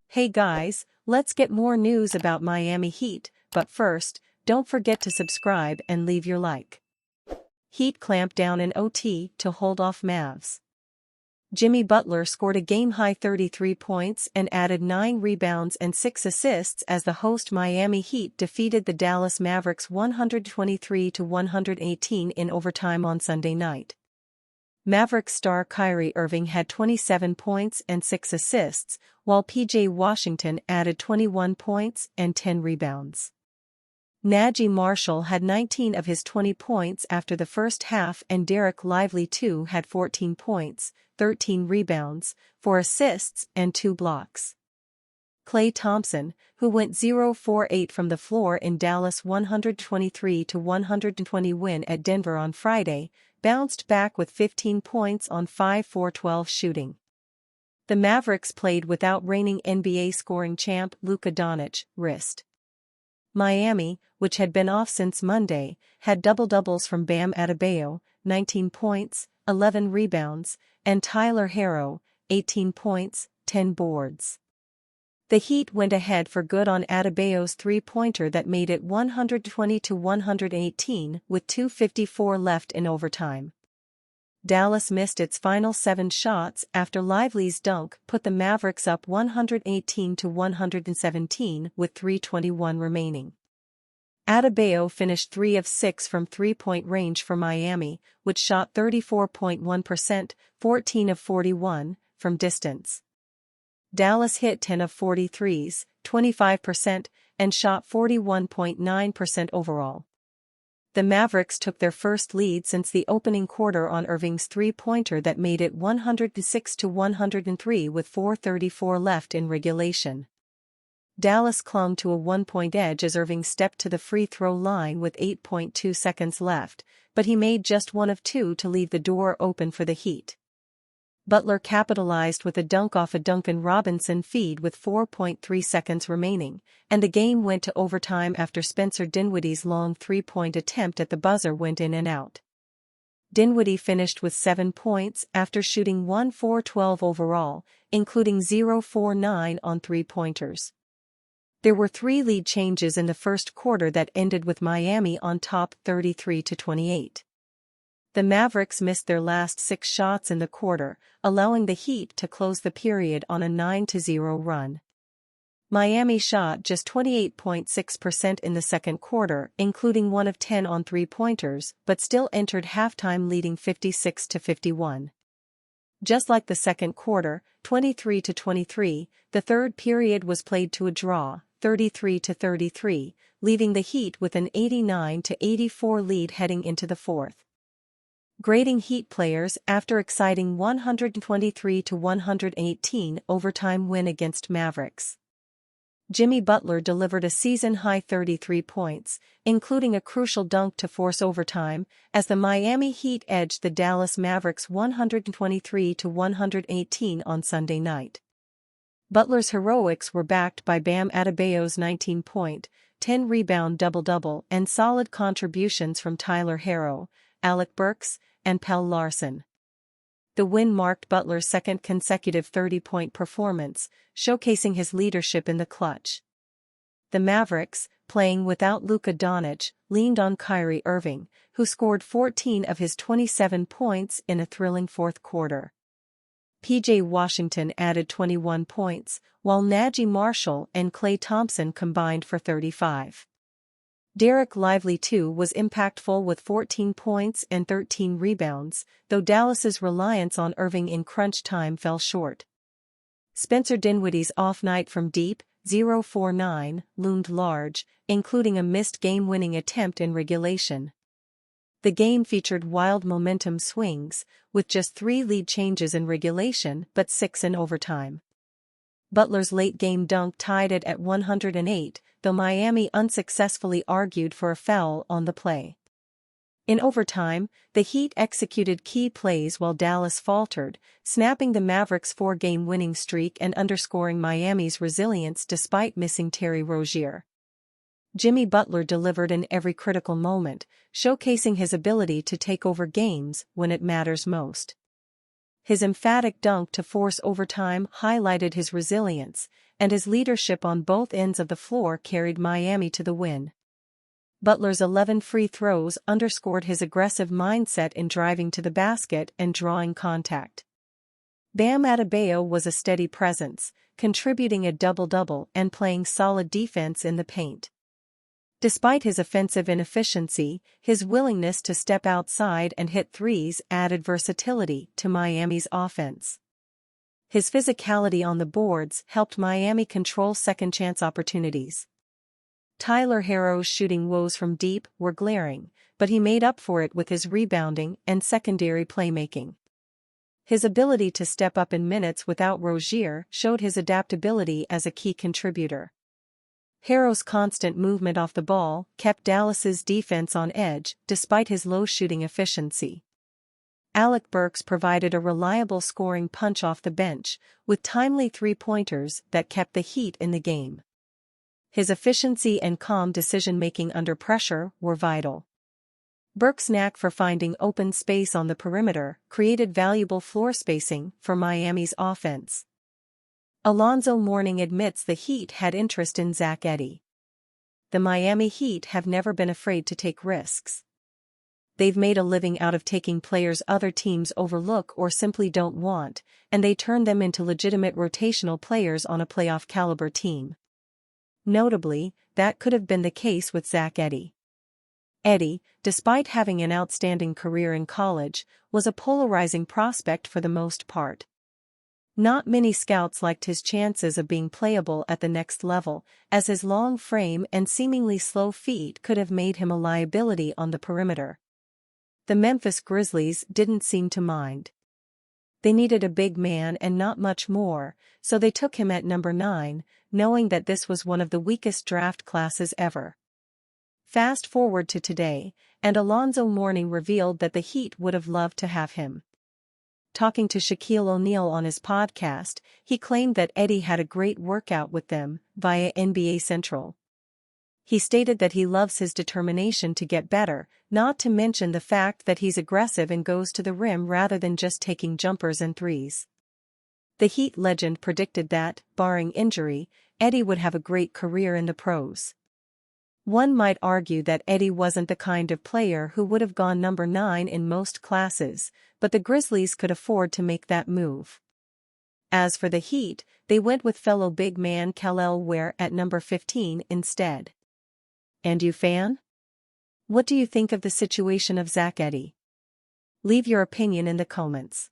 Hey guys, let's get more news about Miami Heat, but first, don't forget to subscribe and leave your like. Heat clamped down in OT to hold off Mavs. Jimmy Butler scored a game-high 33 points and added 9 rebounds and 6 assists as the host Miami Heat defeated the Dallas Mavericks 123-118 in overtime on Sunday night. Mavericks star Kyrie Irving had 27 points and 6 assists, while PJ Washington added 21 points and 10 rebounds. Najee Marshall had 19 of his 20 points after the first half, and Derek Lively too had 14 points, 13 rebounds, 4 assists and 2 blocks. Klay Thompson, who went 0-for-8 from the floor in Dallas' 123-120 win at Denver on Friday, bounced back with 15 points on 5-for-12 shooting. The Mavericks played without reigning NBA scoring champ Luka Doncic, wrist. Miami, which had been off since Monday, had double-doubles from Bam Adebayo, 19 points, 11 rebounds, and Tyler Herro, 18 points, 10 boards. The Heat went ahead for good on Adebayo's three-pointer that made it 120-118 with 2:54 left in overtime. Dallas missed its final 7 shots after Lively's dunk put the Mavericks up 118-117 with 3:21 remaining. Adebayo finished 3 of 6 from three-point range for Miami, which shot 34.1%, 14 of 41, from distance. Dallas hit 10 of 43s, 25%, and shot 41.9% overall. The Mavericks took their first lead since the opening quarter on Irving's three-pointer that made it 106-103 with 4:34 left in regulation. Dallas clung to a 1-point edge as Irving stepped to the free throw line with 8.2 seconds left, but he made just 1 of 2 to leave the door open for the Heat. Butler capitalized with a dunk off a Duncan Robinson feed with 4.3 seconds remaining, and the game went to overtime after Spencer Dinwiddie's long three-point attempt at the buzzer went in and out. Dinwiddie finished with 7 points after shooting 1-for-12 overall, including 0-for-9 on three-pointers. There were 3 lead changes in the first quarter that ended with Miami on top 33-28. The Mavericks missed their last 6 shots in the quarter, allowing the Heat to close the period on a 9-0 run. Miami shot just 28.6% in the second quarter, including 1 of 10 on three-pointers, but still entered halftime leading 56-51. Just like the second quarter, 23-23, the third period was played to a draw, 33-33, leaving the Heat with an 89-84 lead heading into the fourth. Grading Heat players after exciting 123-118 overtime win against Mavericks. Jimmy Butler delivered a season-high 33 points, including a crucial dunk to force overtime, as the Miami Heat edged the Dallas Mavericks 123-118 on Sunday night. Butler's heroics were backed by Bam Adebayo's 19-point, 10-rebound double-double and solid contributions from Tyler Herro, Alec Burks, and Pelle Larsson. The win marked Butler's second consecutive 30-point performance, showcasing his leadership in the clutch. The Mavericks, playing without Luka Doncic, leaned on Kyrie Irving, who scored 14 of his 27 points in a thrilling fourth quarter. PJ Washington added 21 points, while Najee Marshall and Klay Thompson combined for 35. Derek Lively too was impactful with 14 points and 13 rebounds, though Dallas's reliance on Irving in crunch time fell short. Spencer Dinwiddie's off night from deep, 0-for-9, loomed large, including a missed game-winning attempt in regulation. The game featured wild momentum swings, with just 3 lead changes in regulation but 6 in overtime. Butler's late-game dunk tied it at 108, though Miami unsuccessfully argued for a foul on the play. In overtime, the Heat executed key plays while Dallas faltered, snapping the Mavericks' 4-game winning streak and underscoring Miami's resilience despite missing Terry Rozier. Jimmy Butler delivered in every critical moment, showcasing his ability to take over games when it matters most. His emphatic dunk to force overtime highlighted his resilience, and his leadership on both ends of the floor carried Miami to the win. Butler's 11 free throws underscored his aggressive mindset in driving to the basket and drawing contact. Bam Adebayo was a steady presence, contributing a double-double and playing solid defense in the paint. Despite his offensive inefficiency, his willingness to step outside and hit threes added versatility to Miami's offense. His physicality on the boards helped Miami control second-chance opportunities. Tyler Herro's shooting woes from deep were glaring, but he made up for it with his rebounding and secondary playmaking. His ability to step up in minutes without Rozier showed his adaptability as a key contributor. Herro's constant movement off the ball kept Dallas's defense on edge despite his low shooting efficiency. Alec Burks provided a reliable scoring punch off the bench, with timely three-pointers that kept the Heat in the game. His efficiency and calm decision-making under pressure were vital. Burks' knack for finding open space on the perimeter created valuable floor spacing for Miami's offense. Alonzo Mourning admits the Heat had interest in Zach Edey. The Miami Heat have never been afraid to take risks. They've made a living out of taking players other teams overlook or simply don't want, and they turn them into legitimate rotational players on a playoff-caliber team. Notably, that could have been the case with Zach Edey. Edey, despite having an outstanding career in college, was a polarizing prospect for the most part. Not many scouts liked his chances of being playable at the next level, as his long frame and seemingly slow feet could have made him a liability on the perimeter. The Memphis Grizzlies didn't seem to mind. They needed a big man and not much more, so they took him at number 9, knowing that this was one of the weakest draft classes ever. Fast forward to today, and Alonzo Mourning revealed that the Heat would have loved to have him. Talking to Shaquille O'Neal on his podcast, he claimed that Edey had a great workout with them via NBA Central. He stated that he loves his determination to get better, not to mention the fact that he's aggressive and goes to the rim rather than just taking jumpers and threes. The Heat legend predicted that, barring injury, Edey would have a great career in the pros. One might argue that Edey wasn't the kind of player who would have gone number 9 in most classes, but the Grizzlies could afford to make that move. As for the Heat, they went with fellow big man Kel'el Ware at number 15 instead. And you, fan? What do you think of the situation of Zach Edey? Leave your opinion in the comments.